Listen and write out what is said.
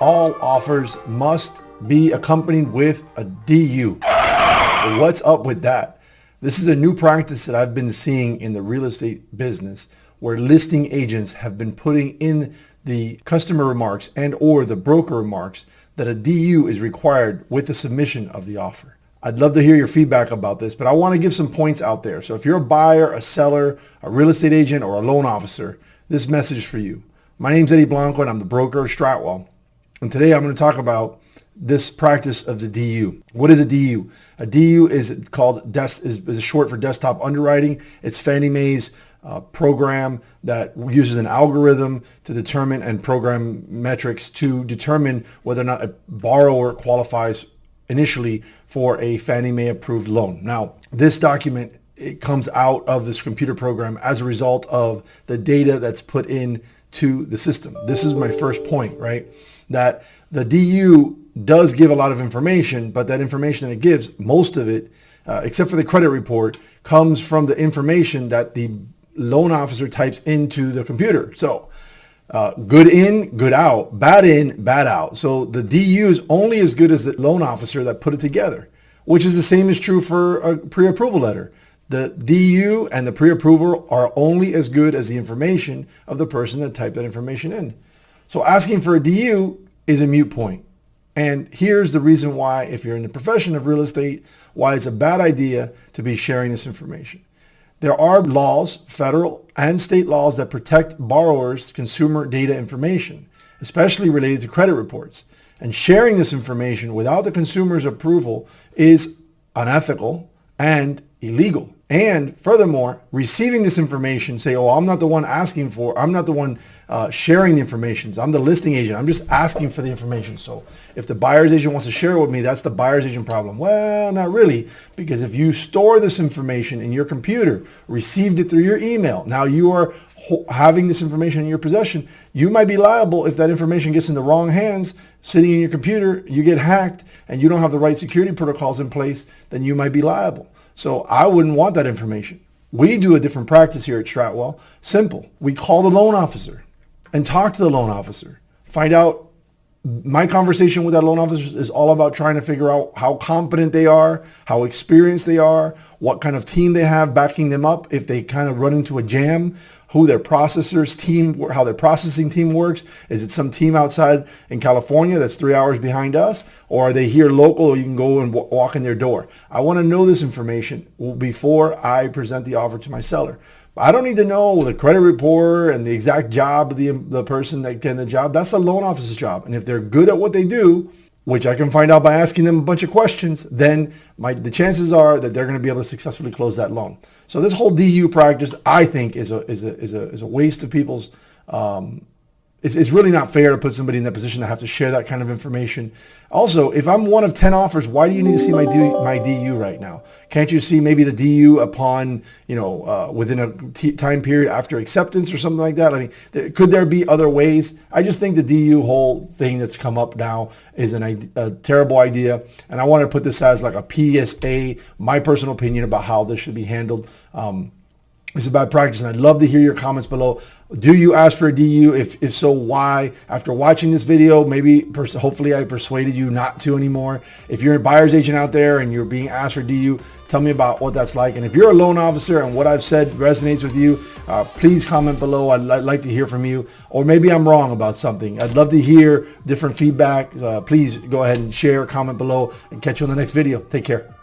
all offers must be accompanied with a DU. What's up with that? This is a new practice that I've been seeing in the real estate business, where listing agents have been putting in the customer remarks and or the broker remarks that a DU is required with the submission of the offer. I'd love to hear your feedback about this, but I want to give some points out there. So if you're a buyer, a seller, a real estate agent, or a loan officer, this message is for you. My name's Eddie Blanco, and I'm the broker of Stratwell. And today I'm going to talk about this practice of the DU. What is a DU? A DU is short for Desktop Underwriting. It's Fannie Mae's program that uses an algorithm to determine and program metrics to determine whether or not a borrower qualifies initially for a Fannie Mae approved loan. Now, this document, it comes out of this computer program as a result of the data that's put in to the system. This is my first point, right? That the DU does give a lot of information, but that information that it gives, most of it, except for the credit report, comes from the information that the loan officer types into the computer. So good in, good out, bad in, bad out. So the DU is only as good as the loan officer that put it together, which is the same is true for a pre-approval letter. The DU and the pre-approval are only as good as the information of the person that typed that information in. So asking for a DU is a moot point. And here's the reason why, if you're in the profession of real estate, why it's a bad idea to be sharing this information. There are laws, federal and state laws, that protect borrowers' consumer data information, especially related to credit reports. And sharing this information without the consumer's approval is unethical and illegal. And furthermore, receiving this information, say, oh, I'm not the one asking for, I'm not the one sharing the information. I'm the listing agent. I'm just asking for the information. So if the buyer's agent wants to share it with me, that's the buyer's agent problem. Well, not really, because if you store this information in your computer, received it through your email, now you are having this information in your possession, you might be liable if that information gets in the wrong hands, sitting in your computer, you get hacked, and you don't have the right security protocols in place, then you might be liable. So I wouldn't want that information. We do a different practice here at Stratwell. Simple. We call the loan officer and talk to the loan officer. Find out, my conversation with that loan officer is all about trying to figure out how competent they are, how experienced they are, what kind of team they have backing them up if they kind of run into a jam, who their processors team, how their processing team works. Is it some team outside in California that's 3 hours behind us? Or are they here local, or you can go and walk in their door? I want to know this information before I present the offer to my seller. I don't need to know the credit report and the exact job of the person that can the job. That's the loan officer's job. And if they're good at what they do, which I can find out by asking them a bunch of questions, then the chances are that they're going to be able to successfully close that loan. So this whole DU practice, I think, is a waste of people's. It's really not fair to put somebody in that position to have to share that kind of information. Also, if I'm one of 10 offers, why do you need to see my DU right now? Can't you see maybe the DU upon, within a time period after acceptance or something like that? I mean, could there be other ways? I just think the DU whole thing that's come up now is a terrible idea. And I want to put this as like a PSA, my personal opinion about how this should be handled. It's a bad practice, and I'd love to hear your comments below. Do you ask for a DU? If so, why? After watching this video, hopefully I persuaded you not to anymore. If you're a buyer's agent out there and you're being asked for a DU, tell me about what that's like. And if you're a loan officer and what I've said resonates with you, please comment below. I'd like to hear from you. Or maybe I'm wrong about something. I'd love to hear different feedback. Please go ahead and share, comment below, and catch you on the next video. Take care.